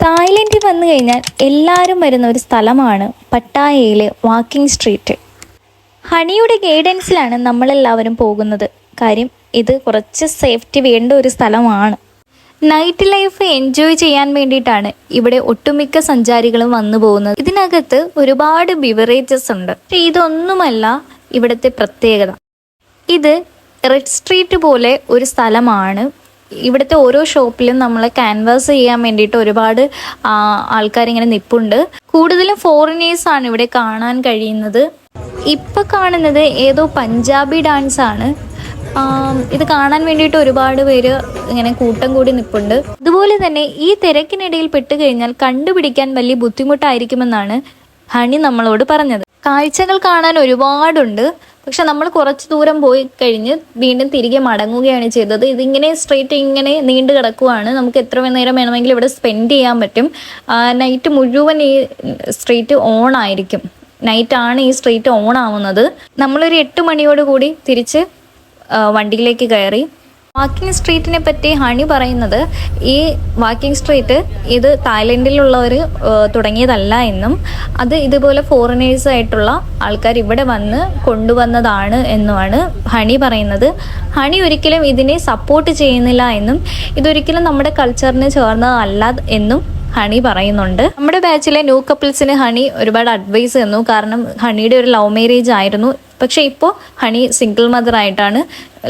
തായ്ലൻഡിൽ വന്നു കഴിഞ്ഞാൽ എല്ലാവരും വരുന്ന ഒരു സ്ഥലമാണ് പട്ടായയിലെ വാക്കിംഗ് സ്ട്രീറ്റ്. ഹണിയുടെ ഗൈഡൻസിലാണ് നമ്മളെല്ലാവരും പോകുന്നത്. കാര്യം ഇത് കുറച്ച് സേഫ്റ്റി വേണ്ട ഒരു സ്ഥലമാണ്. നൈറ്റ് ലൈഫ് എൻജോയ് ചെയ്യാൻ വേണ്ടിയിട്ടാണ് ഇവിടെ ഒട്ടുമിക്ക സഞ്ചാരികളും വന്നു പോകുന്നത്. ഇതിനകത്ത് ഒരുപാട് ബിവറേജസ് ഉണ്ട്. ഇതൊന്നുമല്ല ഇവിടുത്തെ പ്രത്യേകത. ഇത് റെഡ് സ്ട്രീറ്റ് പോലെ ഒരു സ്ഥലമാണ്. ഇവിടുത്തെ ഓരോ ഷോപ്പിലും നമ്മളെ ക്യാൻവാസ് ചെയ്യാൻ വേണ്ടിയിട്ട് ഒരുപാട് ആൾക്കാരിങ്ങനെ നിൽപ്പുണ്ട്. കൂടുതലും ഫോറിനേഴ്സാണ് ഇവിടെ കാണാൻ കഴിയുന്നത്. ഇപ്പം കാണുന്നത് ഏതോ പഞ്ചാബി ഡാൻസ് ആണ്. ഇത് കാണാൻ വേണ്ടിയിട്ട് ഒരുപാട് പേര് ഇങ്ങനെ കൂട്ടം കൂടി നിൽപ്പുണ്ട്. അതുപോലെ തന്നെ ഈ തിരക്കിനിടയിൽ പെട്ടുകഴിഞ്ഞാൽ കണ്ടുപിടിക്കാൻ വലിയ ബുദ്ധിമുട്ടായിരിക്കുമെന്നാണ് ഹണി നമ്മളോട് പറഞ്ഞത്. കാഴ്ചകൾ കാണാൻ ഒരുപാടുണ്ട്. പക്ഷെ നമ്മൾ കുറച്ച് ദൂരം പോയി കഴിഞ്ഞ് വീണ്ടും തിരികെ മടങ്ങുകയാണ് ചെയ്തത്. ഇതിങ്ങനെ സ്ട്രീറ്റ് ഇങ്ങനെ നീണ്ടു കിടക്കുവാണ്. നമുക്ക് എത്ര നേരം വേണമെങ്കിലും ഇവിടെ സ്പെൻഡ് ചെയ്യാൻ പറ്റും. നൈറ്റ് മുഴുവൻ ഈ സ്ട്രീറ്റ് ഓൺ ആയിരിക്കും. നൈറ്റാണ് ഈ സ്ട്രീറ്റ് ഓൺ ആവുന്നത്. നമ്മളൊരു 8 മണിയോട് കൂടി തിരിച്ച് വണ്ടിയിലേക്ക് കയറി. വാക്കിംഗ് സ്ട്രീറ്റിനെ പറ്റി ഹണി പറയുന്നത്, ഈ വാക്കിംഗ് സ്ട്രീറ്റ് ഇത് തായ്ലൻഡിലുള്ളവർ തുടങ്ങിയതല്ല എന്നും അത് ഇതുപോലെ ഫോറിനേഴ്സായിട്ടുള്ള ആൾക്കാർ ഇവിടെ വന്ന് കൊണ്ടുവന്നതാണ് എന്നുമാണ് ഹണി പറയുന്നത്. ഹണി ഒരിക്കലും ഇതിനെ സപ്പോർട്ട് ചെയ്യുന്നില്ല എന്നും ഇതൊരിക്കലും നമ്മുടെ കൾച്ചറിന് ചേർന്നതല്ല എന്നും ഹണി പറയുന്നുണ്ട്. നമ്മുടെ ബാച്ചിലെ ന്യൂ കപ്പിൾസിന് ഹണി ഒരുപാട് അഡ്വൈസ് തന്നു. കാരണം ഹണിയുടെ ഒരു ലവ് മാരേജ് ആയിരുന്നു. പക്ഷെ ഇപ്പോൾ ഹണി സിംഗിൾ മദർ ആയിട്ടാണ്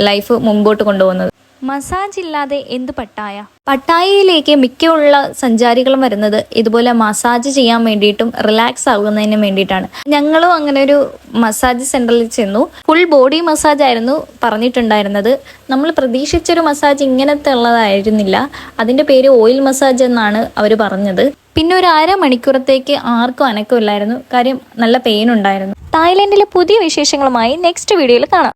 ലൈഫ് മുമ്പോട്ട് കൊണ്ടുപോകുന്നത്. മസാജ് ഇല്ലാതെ എന്ത് പട്ടായ? പട്ടായയിലേക്ക് മിക്കുള്ള സഞ്ചാരികളും വരുന്നത് ഇതുപോലെ മസാജ് ചെയ്യാൻ വേണ്ടിയിട്ടും റിലാക്സ് ആകുന്നതിന് വേണ്ടിയിട്ടാണ്. ഞങ്ങളും അങ്ങനെ ഒരു മസാജ് സെന്ററിൽ ചെന്നു. ഫുൾ ബോഡി മസാജ് ആയിരുന്നു പറഞ്ഞിട്ടുണ്ടായിരുന്നത്. നമ്മൾ പ്രതീക്ഷിച്ചൊരു മസാജ് ഇങ്ങനത്തെ ഉള്ളതായിരുന്നില്ല. അതിൻ്റെ പേര് ഓയിൽ മസാജ് എന്നാണ് അവർ പറഞ്ഞത്. പിന്നെ ഒരു 1/2 മണിക്കൂറത്തേക്ക് ആർക്കും അനക്കമില്ലായിരുന്നു. കാര്യം നല്ല പെയിൻ ഉണ്ടായിരുന്നു. തായ്ലൻഡിലെ പുതിയ വിശേഷങ്ങളുമായി നെക്സ്റ്റ് വീഡിയോയിൽ കാണാം.